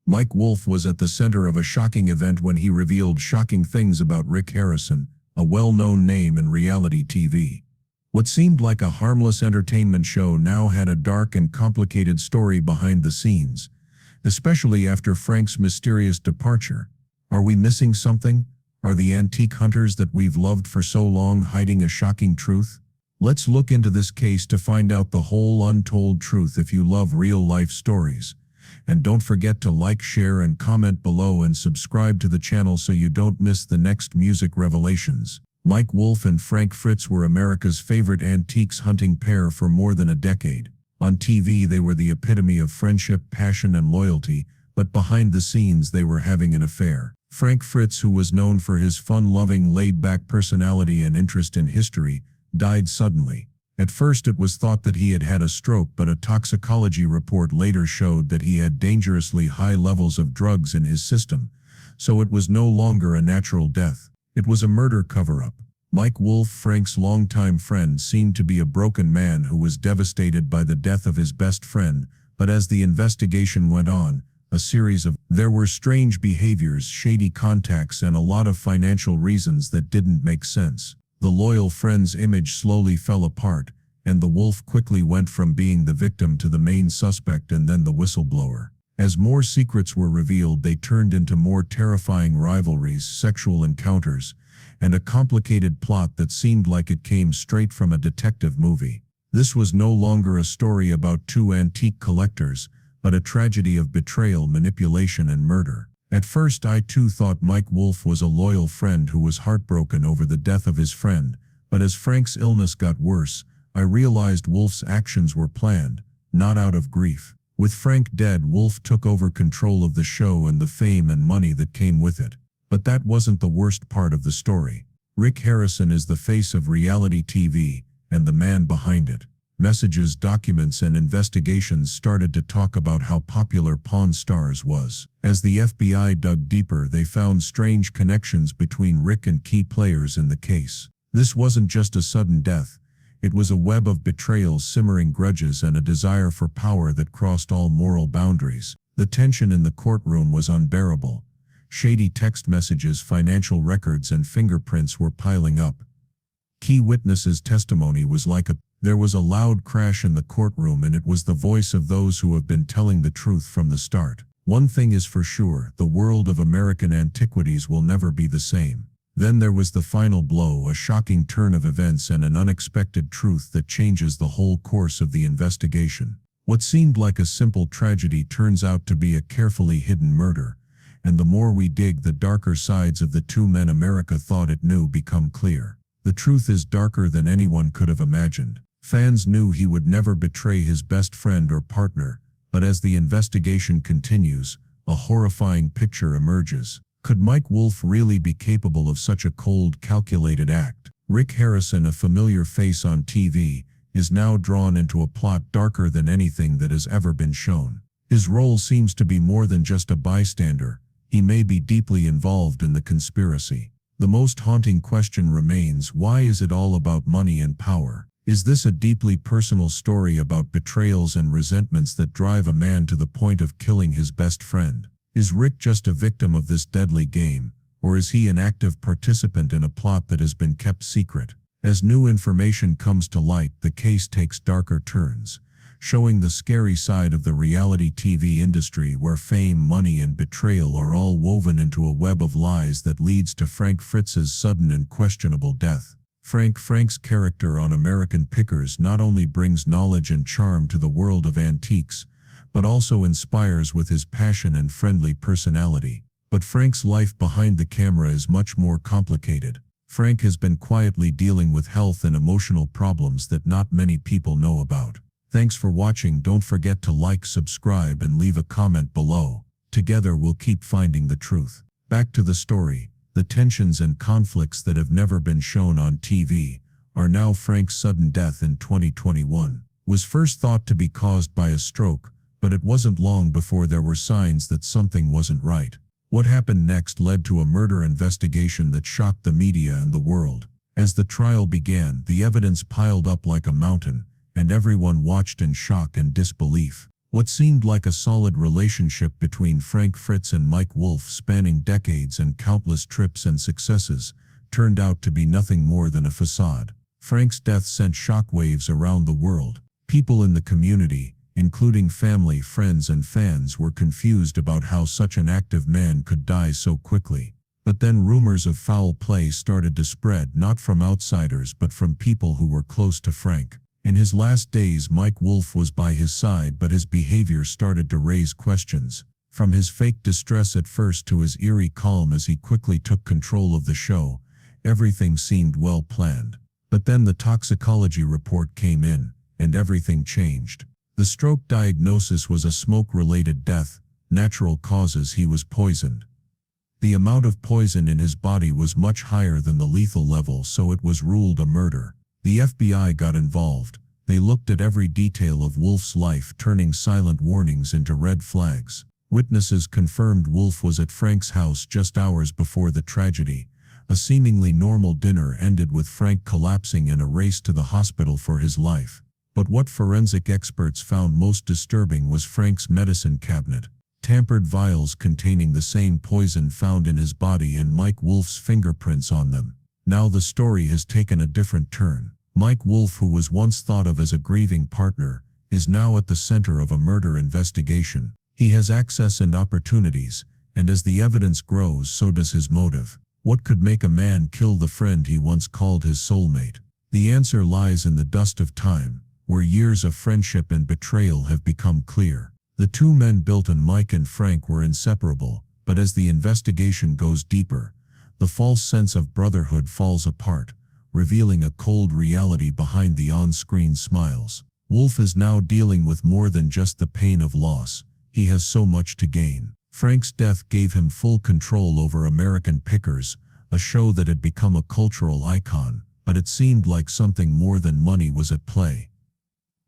Mike Wolfe was at the center of a shocking event when he revealed shocking things about Rick Harrison, a well-known name in reality TV. What seemed like a harmless entertainment show now had a dark and complicated story behind the scenes, especially after Frank's mysterious departure. Are we missing something? Are the antique hunters that we've loved for so long hiding a shocking truth? Let's look into this case to find out the whole untold truth if you love real-life stories. And don't forget to like, share, and comment below and subscribe to the channel so you don't miss the next music revelations. Mike Wolfe and Frank Fritz were America's favorite antiques hunting pair for more than a decade. On TV, they were the epitome of friendship, passion, and loyalty, but behind the scenes they were having an affair. Frank Fritz, who was known for his fun-loving, laid-back personality and interest in history, died suddenly. At first it was thought that he had had a stroke, but a toxicology report later showed that he had dangerously high levels of drugs in his system, so it was no longer a natural death. It was a murder cover-up. Mike Wolfe, Frank's longtime friend, seemed to be a broken man who was devastated by the death of his best friend, but as the investigation went on, there were strange behaviors, shady contacts, and a lot of financial reasons that didn't make sense. The loyal friend's image slowly fell apart, and the Wolfe quickly went from being the victim to the main suspect and then the whistleblower. As more secrets were revealed, they turned into more terrifying rivalries, sexual encounters, and a complicated plot that seemed like it came straight from a detective movie. This was no longer a story about two antique collectors, but a tragedy of betrayal, manipulation, and murder. At first I too thought Mike Wolfe was a loyal friend who was heartbroken over the death of his friend, but as Frank's illness got worse, I realized Wolfe's actions were planned, not out of grief. With Frank dead, Wolfe took over control of the show and the fame and money that came with it. But that wasn't the worst part of the story. Rick Harrison is the face of reality TV, and the man behind it. Messages, documents, and investigations started to talk about how popular Pawn Stars was. As the FBI dug deeper, they found strange connections between Rick and key players in the case. This wasn't just a sudden death. It was a web of betrayals, simmering grudges, and a desire for power that crossed all moral boundaries. The tension in the courtroom was unbearable. Shady text messages, financial records, and fingerprints were piling up. Key witnesses' testimony was like There was a loud crash in the courtroom, and it was the voice of those who have been telling the truth from the start. One thing is for sure, the world of American antiquities will never be the same. Then there was the final blow, a shocking turn of events and an unexpected truth that changes the whole course of the investigation. What seemed like a simple tragedy turns out to be a carefully hidden murder, and the more we dig, the darker sides of the two men America thought it knew become clear. The truth is darker than anyone could have imagined. Fans knew he would never betray his best friend or partner, but as the investigation continues, a horrifying picture emerges. Could Mike Wolfe really be capable of such a cold, calculated act? Rick Harrison, a familiar face on TV, is now drawn into a plot darker than anything that has ever been shown. His role seems to be more than just a bystander. He may be deeply involved in the conspiracy. The most haunting question remains: why is it all about money and power? Is this a deeply personal story about betrayals and resentments that drive a man to the point of killing his best friend? Is Rick just a victim of this deadly game, or is he an active participant in a plot that has been kept secret? As new information comes to light, the case takes darker turns, showing the scary side of the reality TV industry where fame, money, and betrayal are all woven into a web of lies that leads to Frank Fritz's sudden and questionable death. Frank's character on American Pickers not only brings knowledge and charm to the world of antiques, but also inspires with his passion and friendly personality. But Frank's life behind the camera is much more complicated. Frank has been quietly dealing with health and emotional problems that not many people know about. Thanks for watching. Don't forget to like, subscribe, and leave a comment below. Together we'll keep finding the truth. Back to the story. The tensions and conflicts that have never been shown on TV are now. Frank's sudden death in 2021 was first thought to be caused by a stroke, but it wasn't long before there were signs that something wasn't right. What happened next led to a murder investigation that shocked the media and the world. As the trial began, the evidence piled up like a mountain, and everyone watched in shock and disbelief. What seemed like a solid relationship between Frank Fritz and Mike Wolfe, spanning decades and countless trips and successes, turned out to be nothing more than a facade. Frank's death sent shockwaves around the world. People in the community, including family, friends, and fans, were confused about how such an active man could die so quickly. But then rumors of foul play started to spread, not from outsiders but from people who were close to Frank. In his last days, Mike Wolfe was by his side, but his behavior started to raise questions. From his fake distress at first to his eerie calm as he quickly took control of the show, everything seemed well planned. But then the toxicology report came in, and everything changed. The stroke diagnosis was a smoke-related death, natural causes. He was poisoned. The amount of poison in his body was much higher than the lethal level, so it was ruled a murder. The FBI got involved. They looked at every detail of Wolfe's life, turning silent warnings into red flags. Witnesses confirmed Wolfe was at Frank's house just hours before the tragedy. A seemingly normal dinner ended with Frank collapsing in a race to the hospital for his life. But what forensic experts found most disturbing was Frank's medicine cabinet. Tampered vials containing the same poison found in his body and Mike Wolfe's fingerprints on them. Now the story has taken a different turn. Mike Wolfe, who was once thought of as a grieving partner, is now at the center of a murder investigation. He has access and opportunities, and as the evidence grows, so does his motive. What could make a man kill the friend he once called his soulmate? The answer lies in the dust of time, where years of friendship and betrayal have become clear. The two men built on Mike and Frank were inseparable, but as the investigation goes deeper, the false sense of brotherhood falls apart, revealing a cold reality behind the on-screen smiles. Wolfe is now dealing with more than just the pain of loss. He has so much to gain. Frank's death gave him full control over American Pickers, a show that had become a cultural icon, but it seemed like something more than money was at play.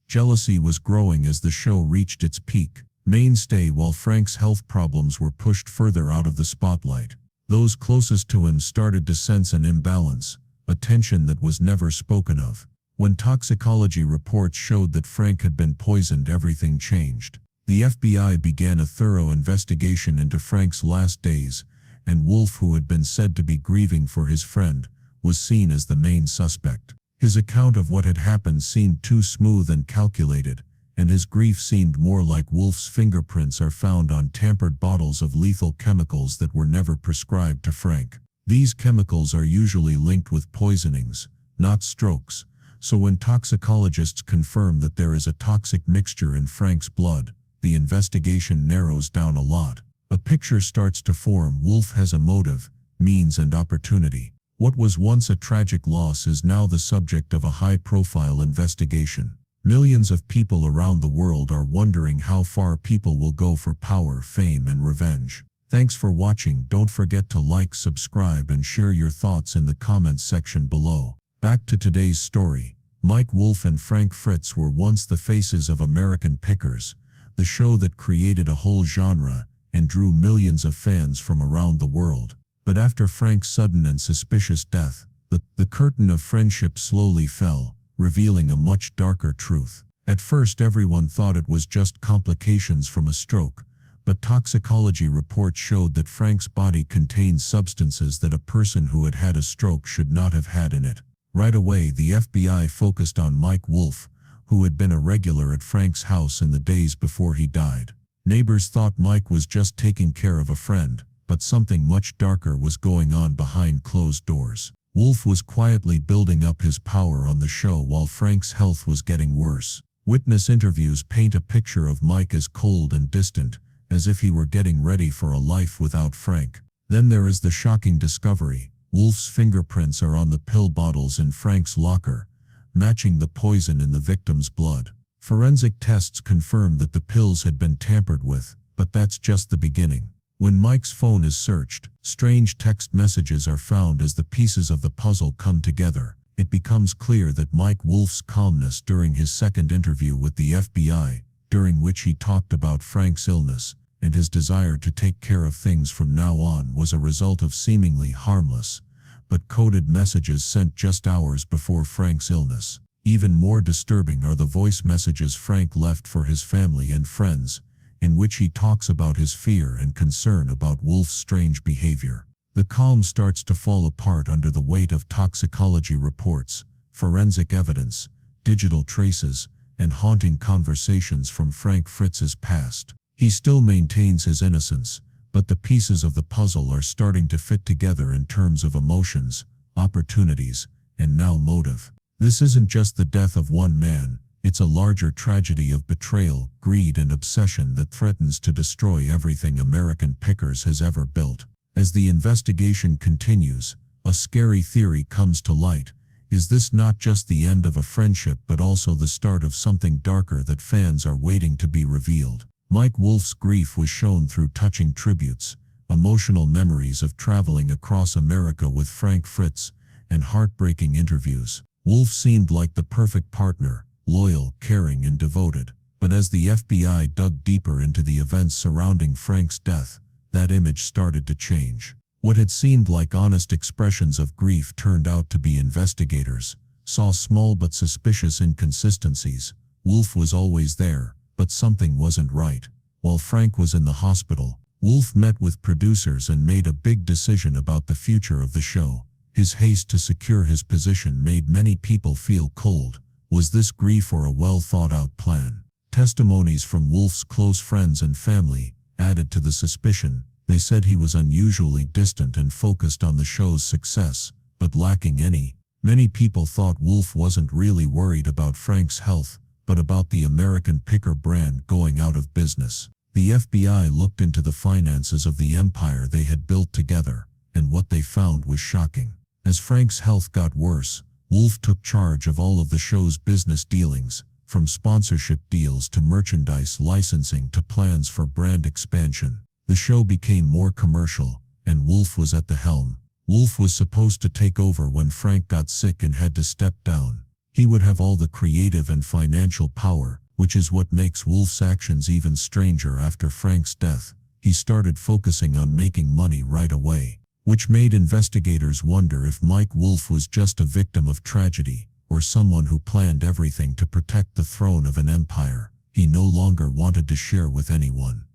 Jealousy was growing as the show reached its peak. Mainstay, while Frank's health problems were pushed further out of the spotlight. Those closest to him started to sense an imbalance, a tension that was never spoken of. When toxicology reports showed that Frank had been poisoned, everything changed. The FBI began a thorough investigation into Frank's last days, and Wolfe, who had been said to be grieving for his friend, was seen as the main suspect. His account of what had happened seemed too smooth and calculated, and his grief seemed more like Wolfe's fingerprints are found on tampered bottles of lethal chemicals that were never prescribed to Frank. These chemicals are usually linked with poisonings, not strokes, so when toxicologists confirm that there is a toxic mixture in Frank's blood, the investigation narrows down a lot. A picture starts to form. Wolfe has a motive, means, and opportunity. What was once a tragic loss is now the subject of a high-profile investigation. Millions of people around the world are wondering how far people will go for power, fame, and revenge. Thanks for watching. Don't forget to like, subscribe, and share your thoughts in the comments section below. Back to today's story. Mike Wolfe and Frank Fritz were once the faces of American Pickers, the show that created a whole genre and drew millions of fans from around the world. But after Frank's sudden and suspicious death, the curtain of friendship slowly fell, revealing a much darker truth. At first, everyone thought it was just complications from a stroke, but toxicology reports showed that Frank's body contained substances that a person who had had a stroke should not have had in it. Right away, the FBI focused on Mike Wolfe, who had been a regular at Frank's house in the days before he died. Neighbors thought Mike was just taking care of a friend, but something much darker was going on behind closed doors. Wolfe was quietly building up his power on the show while Frank's health was getting worse. Witness interviews paint a picture of Mike as cold and distant, as if he were getting ready for a life without Frank. Then there is the shocking discovery. Wolfe's fingerprints are on the pill bottles in Frank's locker, matching the poison in the victim's blood. Forensic tests confirmed that the pills had been tampered with, but that's just the beginning. When Mike's phone is searched, strange text messages are found as the pieces of the puzzle come together. It becomes clear that Mike Wolfe's calmness during his second interview with the FBI, during which he talked about Frank's illness and his desire to take care of things from now on, was a result of seemingly harmless but coded messages sent just hours before Frank's illness. Even more disturbing are the voice messages Frank left for his family and friends, in which he talks about his fear and concern about Wolfe's strange behavior. The calm starts to fall apart under the weight of toxicology reports, forensic evidence, digital traces, and haunting conversations from Frank Fritz's past. He still maintains his innocence, but the pieces of the puzzle are starting to fit together in terms of emotions, opportunities, and now motive. This isn't just the death of one man, it's a larger tragedy of betrayal, greed, and obsession that threatens to destroy everything American Pickers has ever built. As the investigation continues, a scary theory comes to light. Is this not just the end of a friendship but also the start of something darker that fans are waiting to be revealed? Mike Wolfe's grief was shown through touching tributes, emotional memories of traveling across America with Frank Fritz, and heartbreaking interviews. Wolfe seemed like the perfect partner, loyal, caring, and devoted. But as the FBI dug deeper into the events surrounding Frank's death, that image started to change. What had seemed like honest expressions of grief turned out to be investigators saw small but suspicious inconsistencies. Wolfe was always there, but something wasn't right. While Frank was in the hospital, Wolfe met with producers and made a big decision about the future of the show. His haste to secure his position made many people feel cold. Was this grief or a well-thought-out plan? Testimonies from Wolfe's close friends and family added to the suspicion. They said he was unusually distant and focused on the show's success, but lacking any. Many people thought Wolfe wasn't really worried about Frank's health, but about the American Picker brand going out of business. The FBI looked into the finances of the empire they had built together, and what they found was shocking. As Frank's health got worse, Wolfe took charge of all of the show's business dealings, from sponsorship deals to merchandise licensing to plans for brand expansion. The show became more commercial, and Wolfe was at the helm. Wolfe was supposed to take over when Frank got sick and had to step down. He would have all the creative and financial power, which is what makes Wolfe's actions even stranger. After Frank's death, he started focusing on making money right away, which made investigators wonder if Mike Wolfe was just a victim of tragedy, or someone who planned everything to protect the throne of an empire he no longer wanted to share with anyone.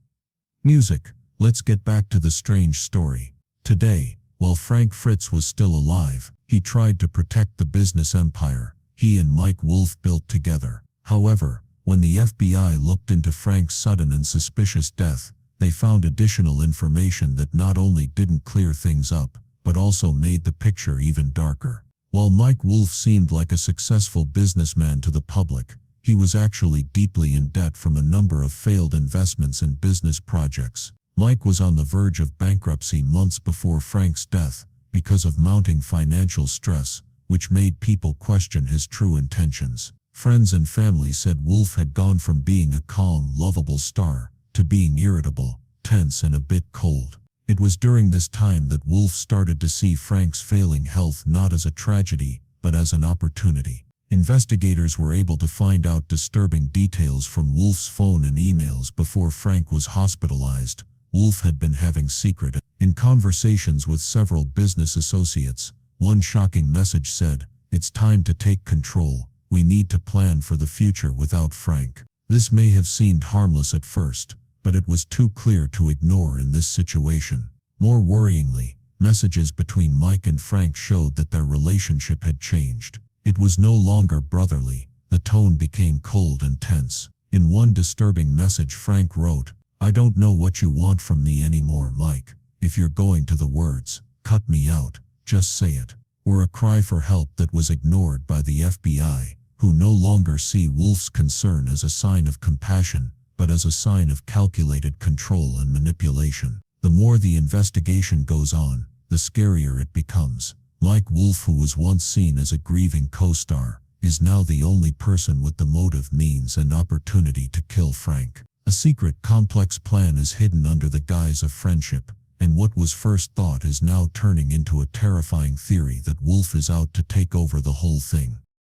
Music. Let's get back to the strange story. Today, while Frank Fritz was still alive, he tried to protect the business empire he and Mike Wolfe built together. However, when the FBI looked into Frank's sudden and suspicious death, they found additional information that not only didn't clear things up, but also made the picture even darker. While Mike Wolfe seemed like a successful businessman to the public, he was actually deeply in debt from a number of failed investments and business projects. Mike was on the verge of bankruptcy months before Frank's death because of mounting financial stress, which made people question his true intentions. Friends and family said Wolfe had gone from being a calm, lovable star to being irritable, tense, and a bit cold. It was during this time that Wolfe started to see Frank's failing health not as a tragedy, but as an opportunity. Investigators were able to find out disturbing details from Wolfe's phone and emails before Frank was hospitalized. Wolfe had been having secret in conversations with several business associates. One shocking message said, "It's time to take control. We need to plan for the future without Frank." This may have seemed harmless at first, but it was too clear to ignore in this situation. More worryingly, messages between Mike and Frank showed that their relationship had changed. It was no longer brotherly. The tone became cold and tense. In one disturbing message, Frank wrote, "I don't know what you want from me anymore, Mike. If you're going to the words, cut me out, just say it." Or a cry for help that was ignored by the FBI, who no longer see Wolfe's concern as a sign of compassion, but as a sign of calculated control and manipulation. The more the investigation goes on, the scarier it becomes. Mike Wolfe, who was once seen as a grieving co-star, is now the only person with the motive, means, and opportunity to kill Frank. A secret, complex plan is hidden under the guise of friendship, and what was first thought is now turning into a terrifying theory that Wolfe is out to take over the whole thing.